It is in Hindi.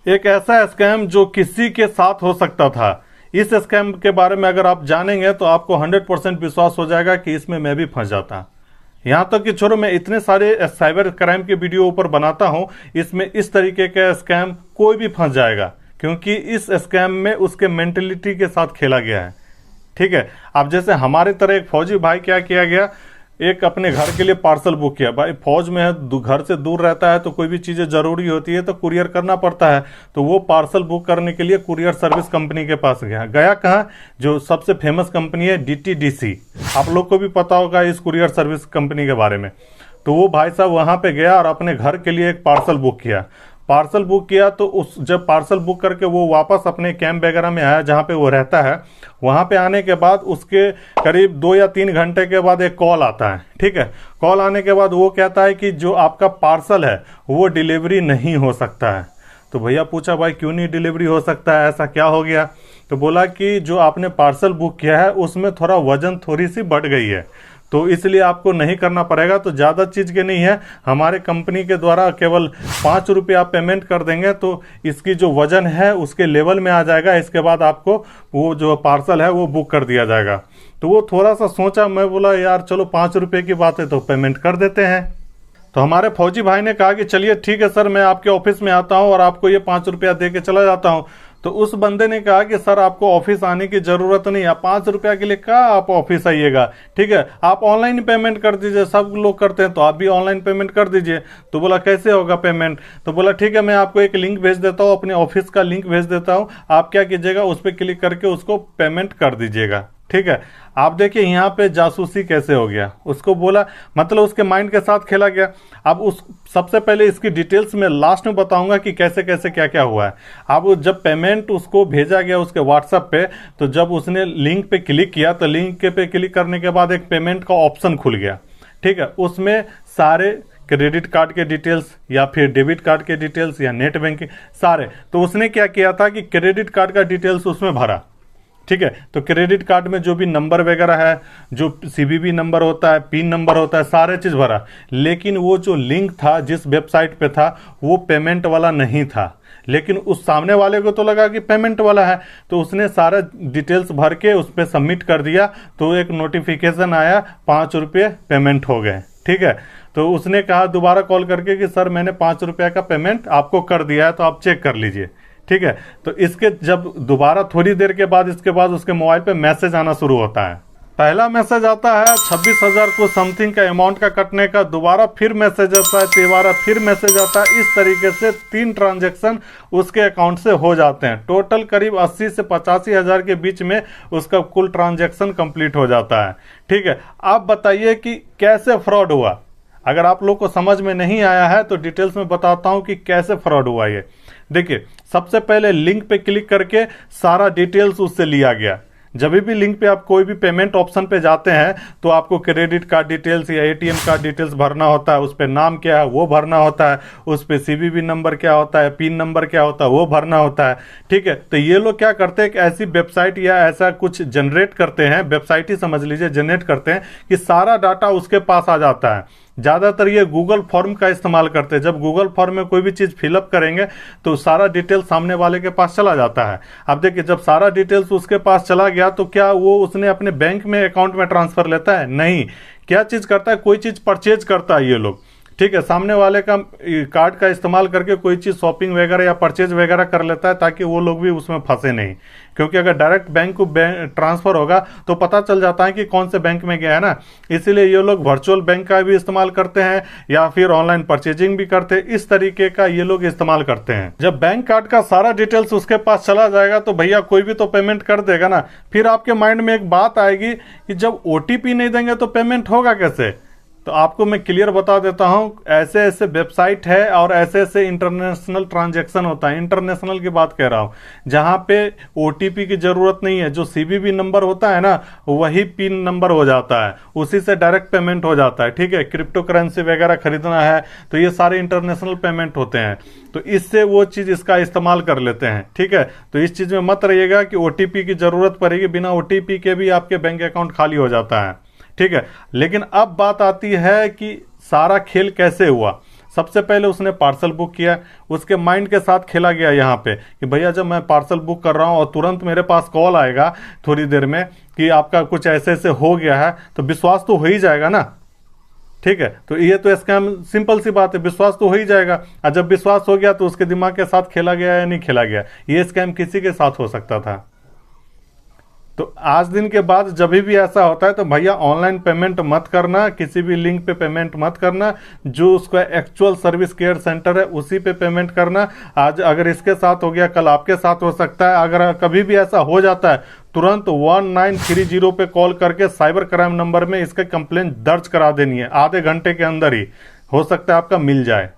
एक ऐसा स्कैम जो किसी के साथ हो सकता था। इस स्कैम के बारे में अगर आप जानेंगे तो आपको 100% विश्वास हो जाएगा कि इसमें मैं भी फंस जाता। यहाँ तक कि छोड़ो, मैं इतने सारे साइबर क्राइम के वीडियो ऊपर बनाता हूँ, इसमें इस तरीके का स्कैम कोई भी फंस जाएगा, क्योंकि इस स्कैम में उसके मेंटेलिटी के साथ खेला गया है। ठीक है, अब जैसे हमारे तरह एक फौजी भाई क्या किया गया, एक अपने घर के लिए पार्सल बुक किया। भाई फौज में है, घर से दूर रहता है, तो कोई भी चीज़ें ज़रूरी होती है तो कुरियर करना पड़ता है। तो वो पार्सल बुक करने के लिए कुरियर सर्विस कंपनी के पास गया कहाँ, जो सबसे फेमस कंपनी है DTDC। आप लोग को भी पता होगा इस कुरियर सर्विस कंपनी के बारे में। तो वो भाई साहब वहाँ पे गया और अपने घर के लिए एक पार्सल बुक किया। पार्सल बुक किया तो उस जब पार्सल बुक करके वो वापस अपने कैंप वगैरह में आया जहाँ पे वो रहता है, वहाँ पे आने के बाद उसके करीब 2 या 3 घंटे के बाद एक कॉल आता है। ठीक है, कॉल आने के बाद वो कहता है कि जो आपका पार्सल है वो डिलीवरी नहीं हो सकता है। तो भैया पूछा, भाई क्यों नहीं डिलीवरी हो सकता है, ऐसा क्या हो गया? तो बोला कि जो आपने पार्सल बुक किया है उसमें थोड़ा वजन थोड़ी सी बढ़ गई है, तो इसलिए आपको नहीं करना पड़ेगा। तो ज़्यादा चीज़ के नहीं है, हमारे कंपनी के द्वारा केवल 5 रुपये आप पेमेंट कर देंगे तो इसकी जो वज़न है उसके लेवल में आ जाएगा। इसके बाद आपको वो जो पार्सल है वो बुक कर दिया जाएगा। तो वो थोड़ा सा सोचा, मैं बोला यार चलो 5 रुपये की बात है तो पेमेंट कर देते हैं। तो हमारे फौजी भाई ने कहा कि चलिए ठीक है सर, मैं आपके ऑफिस में आता हूँ और आपको ये 5 रुपया दे के चला जाता हूँ। तो उस बंदे ने कहा कि सर आपको ऑफिस आने की ज़रूरत नहीं है, 5 रुपया के लिए कहाँ आप ऑफिस आइएगा, ठीक है आप ऑनलाइन पेमेंट कर दीजिए, सब लोग करते हैं तो आप भी ऑनलाइन पेमेंट कर दीजिए। तो बोला कैसे होगा पेमेंट? तो बोला ठीक है मैं आपको एक लिंक भेज देता हूँ, अपने ऑफिस का लिंक भेज देता हूँ, आप क्या कीजिएगा उस पर क्लिक करके उसको पेमेंट कर दीजिएगा। ठीक है, आप देखिए यहाँ पे जासूसी कैसे हो गया। उसको बोला, मतलब उसके माइंड के साथ खेला गया। अब उस सबसे पहले इसकी डिटेल्स में लास्ट में बताऊंगा कि कैसे कैसे क्या क्या हुआ है। अब जब पेमेंट उसको भेजा गया उसके व्हाट्सएप पे, तो जब उसने लिंक पे क्लिक किया तो लिंक पे क्लिक करने के बाद एक पेमेंट का ऑप्शन खुल गया। ठीक है, उसमें सारे क्रेडिट कार्ड के डिटेल्स या फिर डेबिट कार्ड के डिटेल्स या नेट बैंकिंग सारे, तो उसने क्या किया था कि क्रेडिट कार्ड का डिटेल्स उसमें भरा। ठीक है, तो क्रेडिट कार्ड में जो भी नंबर वगैरह है, जो CVV नंबर होता है, पिन नंबर होता है, सारे चीज़ भरा। लेकिन वो जो लिंक था जिस वेबसाइट पे था वो पेमेंट वाला नहीं था, लेकिन उस सामने वाले को तो लगा कि पेमेंट वाला है। तो उसने सारा डिटेल्स भर के उस पर सबमिट कर दिया, तो एक नोटिफिकेशन आया 5 रुपये पेमेंट हो गए। ठीक है, तो उसने कहा दोबारा कॉल करके कि सर मैंने 5 रुपये का पेमेंट आपको कर दिया है, तो आप चेक कर लीजिए। ठीक है, तो इसके जब दोबारा थोड़ी देर के बाद इसके बाद उसके मोबाइल पे मैसेज आना शुरू होता है। पहला मैसेज आता है 26,000 को समथिंग का अमाउंट का कटने का, दोबारा फिर मैसेज आता है, दोबारा फिर मैसेज आता है। इस तरीके से 3 ट्रांजैक्शन उसके अकाउंट से हो जाते हैं। टोटल करीब 80 से 85 हज़ार के बीच में उसका कुल ट्रांजैक्शन कंप्लीट हो जाता है। ठीक है, आप बताइए कि कैसे फ्रॉड हुआ। अगर आप लोग को समझ में नहीं आया है तो डिटेल्स में बताता हूं कि कैसे फ्रॉड हुआ ये। देखिए, सबसे पहले लिंक पे क्लिक करके सारा डिटेल्स उससे लिया गया। जब भी लिंक पे आप कोई भी पेमेंट ऑप्शन पे जाते हैं तो आपको क्रेडिट कार्ड डिटेल्स या ATM कार्ड डिटेल्स भरना होता है, उस पर नाम क्या है वो भरना होता है, उस पर CVV नंबर क्या होता है, पिन नंबर क्या होता है वो भरना होता है। ठीक है, तो ये लोग क्या करते हैं, एक ऐसी वेबसाइट या ऐसा कुछ जनरेट करते हैं, वेबसाइट ही समझ लीजिए, जनरेट करते हैं कि सारा डाटा उसके पास आ जाता है। ज़्यादातर ये गूगल फॉर्म का इस्तेमाल करते हैं। जब गूगल फॉर्म में कोई भी चीज़ फिलअप करेंगे तो सारा डिटेल्स सामने वाले के पास चला जाता है। अब देखिए, जब सारा डिटेल्स उसके पास चला गया तो क्या वो उसने अपने बैंक में अकाउंट में ट्रांसफ़र लेता है? नहीं। क्या चीज़ करता है, कोई चीज़ परचेज करता है ये लोग। ठीक है, सामने वाले का कार्ड का इस्तेमाल करके कोई चीज़ शॉपिंग वगैरह या परचेज वगैरह कर लेता है, ताकि वो लोग भी उसमें फंसे नहीं। क्योंकि अगर डायरेक्ट बैंक को ट्रांसफ़र होगा तो पता चल जाता है कि कौन से बैंक में गया है ना। इसीलिए ये लोग वर्चुअल बैंक का भी इस्तेमाल करते हैं या फिर ऑनलाइन परचेजिंग भी करते हैं। इस तरीके का ये लोग इस्तेमाल करते हैं। जब बैंक कार्ड का सारा डिटेल्स उसके पास चला जाएगा तो भैया कोई भी तो पेमेंट कर देगा ना। फिर आपके माइंड में एक बात आएगी कि जब OTP नहीं देंगे तो पेमेंट होगा कैसे? तो आपको मैं क्लियर बता देता हूं, ऐसे ऐसे वेबसाइट है और ऐसे ऐसे इंटरनेशनल ट्रांजैक्शन होता है। इंटरनेशनल की बात कह रहा हूं, जहां पे OTP की जरूरत नहीं है। जो CVV नंबर होता है ना, वही पिन नंबर हो जाता है, उसी से डायरेक्ट पेमेंट हो जाता है। ठीक है, क्रिप्टो करेंसी वगैरह खरीदना है तो ये सारे इंटरनेशनल पेमेंट होते हैं, तो इससे वो चीज़ इसका इस्तेमाल कर लेते हैं। ठीक है, तो इस चीज़ में मत रहिएगा कि OTP की जरूरत पड़ेगी। बिना OTP के भी आपके बैंक अकाउंट खाली हो जाता है। ठीक है, लेकिन अब बात आती है कि सारा खेल कैसे हुआ। सबसे पहले उसने पार्सल बुक किया, उसके माइंड के साथ खेला गया यहाँ पे कि भैया जब मैं पार्सल बुक कर रहा हूँ और तुरंत मेरे पास कॉल आएगा थोड़ी देर में कि आपका कुछ ऐसे ऐसे हो गया है, तो विश्वास तो हो ही जाएगा ना। ठीक है, तो ये तो स्कैम, सिंपल सी बात है, विश्वास तो हो ही जाएगा। और जब विश्वास हो गया तो उसके दिमाग के साथ खेला गया या नहीं खेला गया, ये स्कैम किसी के साथ हो सकता था। तो आज दिन के बाद जब भी ऐसा होता है तो भैया ऑनलाइन पेमेंट मत करना, किसी भी लिंक पे पेमेंट मत करना, जो उसका एक्चुअल सर्विस केयर सेंटर है उसी पे पेमेंट करना। आज अगर इसके साथ हो गया, कल आपके साथ हो सकता है। अगर कभी भी ऐसा हो जाता है, तुरंत 1930 पे कॉल करके साइबर क्राइम नंबर में इसका कंप्लेंट दर्ज करा देनी है, आधे घंटे के अंदर ही हो सकता है आपका मिल जाए।